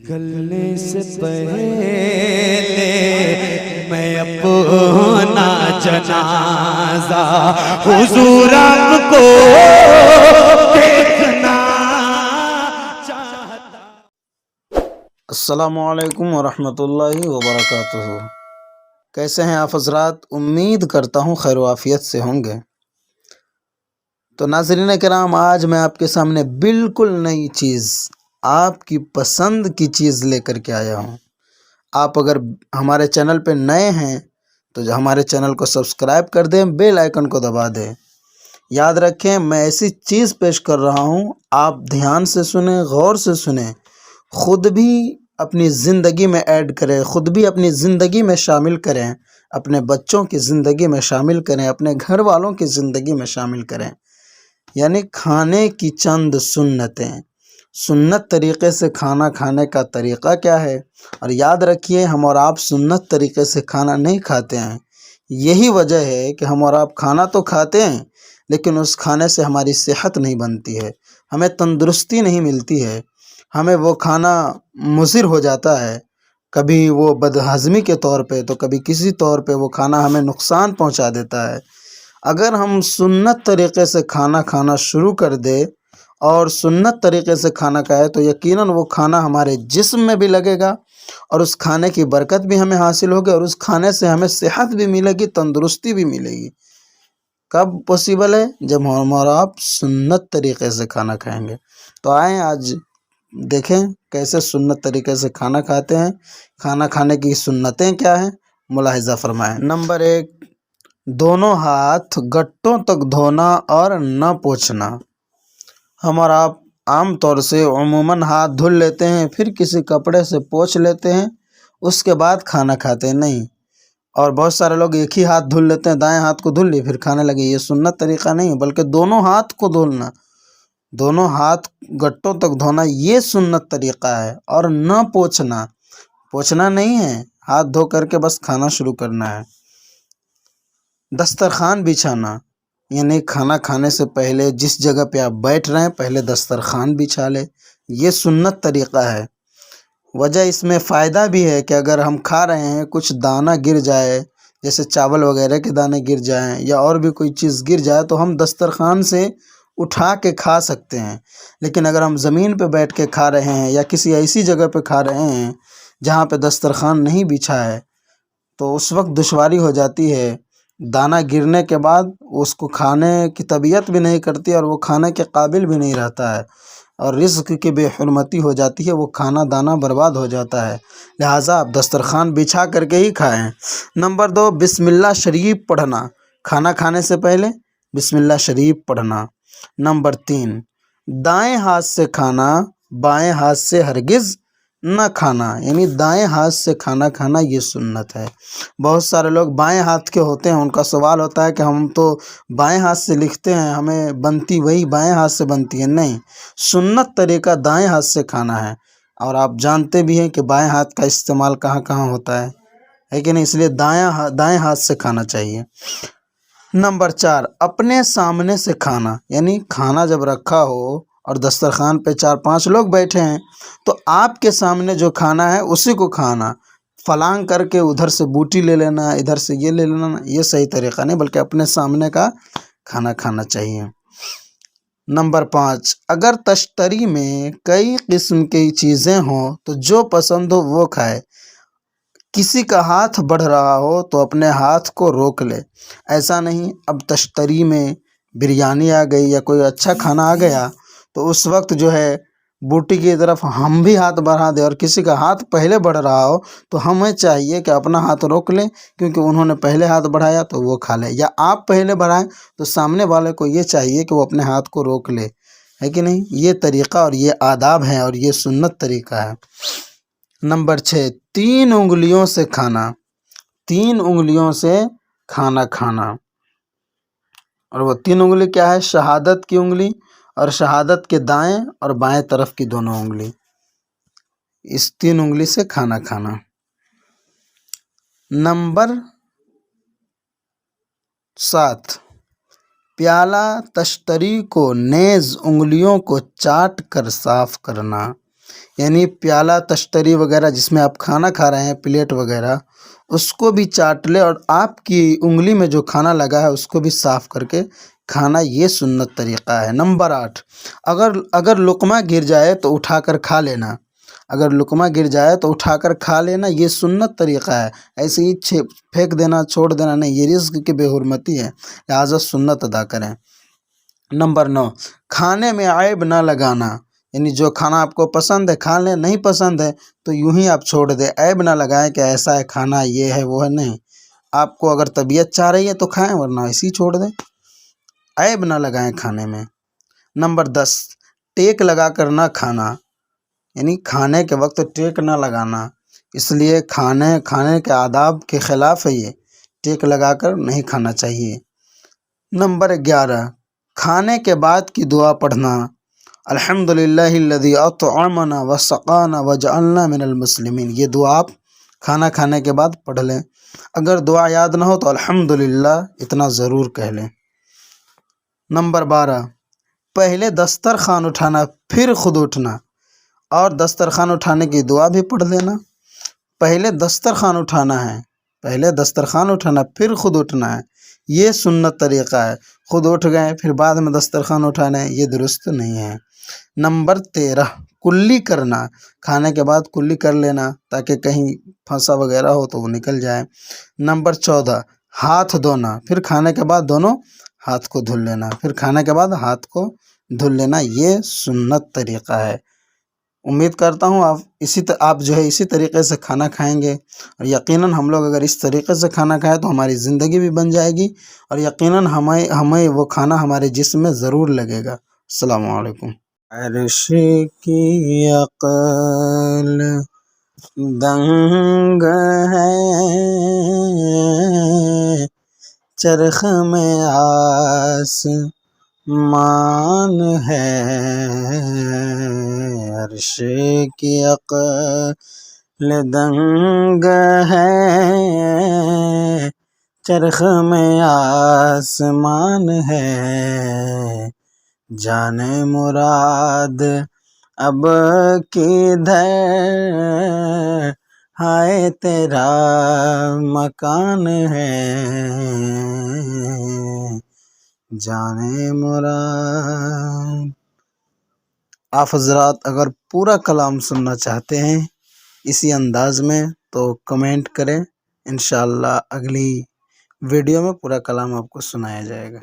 نکلنے سے پہلے میں اپنا جنازہ حضور آپ کو دیکھنا چاہتا۔ السلام علیکم ورحمۃ اللہ وبرکاتہ۔ کیسے ہیں آپ حضرات؟ امید کرتا ہوں خیر و عافیت سے ہوں گے۔ تو ناظرین کرام، آج میں آپ کے سامنے بالکل نئی چیز، آپ کی پسند کی چیز لے کر کے آیا ہوں۔ آپ اگر ہمارے چینل پہ نئے ہیں تو ہمارے چینل کو سبسکرائب کر دیں، بیل آئیکن کو دبا دیں۔ یاد رکھیں، میں ایسی چیز پیش کر رہا ہوں، آپ دھیان سے سنیں، غور سے سنیں، خود بھی اپنی زندگی میں ایڈ کریں، خود بھی اپنی زندگی میں شامل کریں، اپنے بچوں کی زندگی میں شامل کریں، اپنے گھر والوں کی زندگی میں شامل کریں۔ یعنی کھانے کی چند سنتیں، سنت طریقے سے کھانا کھانے کا طریقہ کیا ہے۔ اور یاد رکھیے، ہم اور آپ سنت طریقے سے کھانا نہیں کھاتے ہیں۔ یہی وجہ ہے کہ ہم اور آپ کھانا تو کھاتے ہیں، لیکن اس کھانے سے ہماری صحت نہیں بنتی ہے، ہمیں تندرستی نہیں ملتی ہے، ہمیں وہ کھانا مضر ہو جاتا ہے، کبھی وہ بدہضمی کے طور پہ تو کبھی کسی طور پہ وہ کھانا ہمیں نقصان پہنچا دیتا ہے۔ اگر ہم سنت طریقے سے کھانا کھانا شروع کر دیں اور سنت طریقے سے کھانا کھائے تو یقیناً وہ کھانا ہمارے جسم میں بھی لگے گا، اور اس کھانے کی برکت بھی ہمیں حاصل ہوگی، اور اس کھانے سے ہمیں صحت بھی ملے گی، تندرستی بھی ملے گی۔ کب پوسیبل ہے؟ جب ہم اور آپ سنت طریقے سے کھانا کھائیں گے۔ تو آئیں آج دیکھیں کیسے سنت طریقے سے کھانا کھاتے ہیں، کھانا کھانے کی سنتیں کیا ہیں، ملاحظہ فرمائیں۔ نمبر 1، دونوں ہاتھ گٹوں تک دھونا اور نہ پوچھنا۔ ہم اور آپ عام طور سے عموماً ہاتھ دھل لیتے ہیں، پھر کسی کپڑے سے پوچھ لیتے ہیں، اس کے بعد کھانا کھاتے ہیں، نہیں۔ اور بہت سارے لوگ ایک ہی ہاتھ دھل لیتے ہیں، دائیں ہاتھ کو دھل لیے پھر کھانے لگے۔ یہ سنت طریقہ نہیں، بلکہ دونوں ہاتھ کو دھلنا، دونوں ہاتھ گٹوں تک دھونا، یہ سنت طریقہ ہے۔ اور نہ پوچھنا، پوچھنا نہیں ہے، ہاتھ دھو کر کے بس کھانا شروع کرنا ہے۔ دسترخوان بچھانا، یعنی کھانا کھانے سے پہلے جس جگہ پہ آپ بیٹھ رہے ہیں پہلے دسترخوان بچھا لے، یہ سنت طریقہ ہے۔ وجہ اس میں فائدہ بھی ہے کہ اگر ہم کھا رہے ہیں، کچھ دانہ گر جائے، جیسے چاول وغیرہ کے دانے گر جائیں یا اور بھی کوئی چیز گر جائے تو ہم دسترخوان سے اٹھا کے کھا سکتے ہیں۔ لیکن اگر ہم زمین پہ بیٹھ کے کھا رہے ہیں یا کسی ایسی جگہ پہ کھا رہے ہیں جہاں پہ دسترخوان نہیں بچھا ہے تو اس وقت دشواری ہو جاتی ہے۔ دانہ گرنے کے بعد اس کو کھانے کی طبیعت بھی نہیں کرتی اور وہ کھانے کے قابل بھی نہیں رہتا ہے، اور رزق کی بے حرمتی ہو جاتی ہے، وہ کھانا دانہ برباد ہو جاتا ہے۔ لہٰذا آپ دسترخوان بچھا کر کے ہی کھائیں۔ نمبر 2، بسم اللہ شریف پڑھنا، کھانا کھانے سے پہلے بسم اللہ شریف پڑھنا۔ نمبر 3، دائیں ہاتھ سے کھانا، بائیں ہاتھ سے ہرگز نہ کھانا، یعنی دائیں ہاتھ سے کھانا کھانا یہ سنت ہے۔ بہت سارے لوگ بائیں ہاتھ کے ہوتے ہیں، ان کا سوال ہوتا ہے کہ ہم تو بائیں ہاتھ سے لکھتے ہیں، ہمیں بنتی وہی بائیں ہاتھ سے بنتی ہے۔ نہیں، سنت طریقہ دائیں ہاتھ سے کھانا ہے، اور آپ جانتے بھی ہیں کہ بائیں ہاتھ کا استعمال کہاں کہاں ہوتا ہے کہ نہیں، اس لیے دائیں ہاتھ سے کھانا چاہیے۔ نمبر 4، اپنے سامنے سے کھانا، یعنی کھانا جب رکھا ہو اور دسترخوان پہ 4-5 لوگ بیٹھے ہیں تو آپ کے سامنے جو کھانا ہے اسی کو کھانا، فلانگ کر کے ادھر سے بوٹی لے لینا، ادھر سے یہ لے لینا، یہ صحیح طریقہ نہیں، بلکہ اپنے سامنے کا کھانا کھانا چاہیے۔ نمبر 5، اگر تشتری میں کئی قسم کی چیزیں ہوں تو جو پسند ہو وہ کھائے۔ کسی کا ہاتھ بڑھ رہا ہو تو اپنے ہاتھ کو روک لے۔ ایسا نہیں اب تشتری میں بریانی آ گئی یا کوئی اچھا کھانا آ گیا تو اس وقت جو ہے بوٹی کی طرف ہم بھی ہاتھ بڑھا دیں، اور کسی کا ہاتھ پہلے بڑھ رہا ہو تو ہمیں چاہیے کہ اپنا ہاتھ روک لیں، کیونکہ انہوں نے پہلے ہاتھ بڑھایا تو وہ کھا لے، یا آپ پہلے بڑھائیں تو سامنے والے کو یہ چاہیے کہ وہ اپنے ہاتھ کو روک لے، ہے کہ نہیں۔ یہ طریقہ اور یہ آداب ہیں اور یہ سنت طریقہ ہے۔ نمبر 6، 3 انگلیوں سے کھانا، 3 انگلیوں سے کھانا کھانا، اور وہ 3 انگلی کیا ہے؟ شہادت کی انگلی اور شہادت کے دائیں اور بائیں طرف کی دونوں انگلی، اس 3 انگلی سے کھانا کھانا۔ نمبر 7، پیالہ تشتری کو نیز انگلیوں کو چاٹ کر صاف کرنا، یعنی پیالہ تشتری وغیرہ جس میں آپ کھانا کھا رہے ہیں، پلیٹ وغیرہ، اس کو بھی چاٹ لے، اور آپ کی انگلی میں جو کھانا لگا ہے اس کو بھی صاف کر کے کھانا، یہ سنت طریقہ ہے۔ نمبر 8، اگر لقمہ گر جائے تو اٹھا کر کھا لینا، اگر لقمہ گر جائے تو اٹھا کر کھا لینا، یہ سنت طریقہ ہے۔ ایسے ہی پھینک دینا، چھوڑ دینا نہیں، یہ رزق کی بے حرمتی ہے، لہٰذا سنت ادا کریں۔ نمبر 9، کھانے میں عیب نہ لگانا، یعنی جو کھانا آپ کو پسند ہے کھا لیں، نہیں پسند ہے تو یوں ہی آپ چھوڑ دیں، عیب نہ لگائیں کہ ایسا ہے کھانا، یہ ہے وہ ہے، نہیں۔ آپ کو اگر طبیعت چاہ رہی ہے تو کھائیں، ورنہ ایسے ہی چھوڑ دیں، عیب نہ لگائیں کھانے میں۔ نمبر 10، ٹیک لگا کر نہ کھانا، یعنی کھانے کے وقت ٹیک نہ لگانا، اس لیے کھانے کے آداب کے خلاف ہے، یہ ٹیک لگا کر نہیں کھانا چاہیے۔ نمبر 11، کھانے کے بعد کی دعا پڑھنا، الحمدللہ الذی اطعمنا وسقانا وجعلنا من المسلمین، یہ دعا آپ کھانا کھانے کے بعد پڑھ لیں۔ اگر دعا یاد نہ ہو تو الحمدللہ اتنا ضرور کہہ لیں۔ نمبر 12، پہلے دسترخوان اٹھانا پھر خود اٹھنا، اور دسترخوان اٹھانے کی دعا بھی پڑھ لینا۔ پہلے دسترخوان اٹھانا ہے، پہلے دسترخوان اٹھانا پھر خود اٹھنا ہے، یہ سنت طریقہ ہے۔ خود اٹھ گئے پھر بعد میں دسترخوان اٹھانا ہے، یہ درست نہیں ہے۔ نمبر 13، کلی کرنا، کھانے کے بعد کلی کر لینا تاکہ کہیں پھنسا وغیرہ ہو تو وہ نکل جائے۔ نمبر 14، ہاتھ دھونا، پھر کھانے کے بعد دونوں ہاتھ کو دھل لینا، پھر کھانے کے بعد ہاتھ کو دھل لینا، یہ سنت طریقہ ہے۔ امید کرتا ہوں آپ جو ہے اسی طریقے سے کھانا کھائیں گے، اور یقیناً ہم لوگ اگر اس طریقے سے کھانا کھائیں تو ہماری زندگی بھی بن جائے گی، اور یقیناً ہمیں وہ کھانا ہمارے جسم میں ضرور لگے گا۔ السلام علیکم۔ عرش کی عقل دنگ ہے، چرخ میں آسمان ہے، عرش کی عقل دنگ ہے، چرخ میں آسمان ہے، جانے مراد اب کدھر، ہائے تیرا مکان ہے، جانے مراد۔ آپ حضرات اگر پورا کلام سننا چاہتے ہیں اسی انداز میں تو کمنٹ کریں، انشاءاللہ اگلی ویڈیو میں پورا کلام آپ کو سنایا جائے گا۔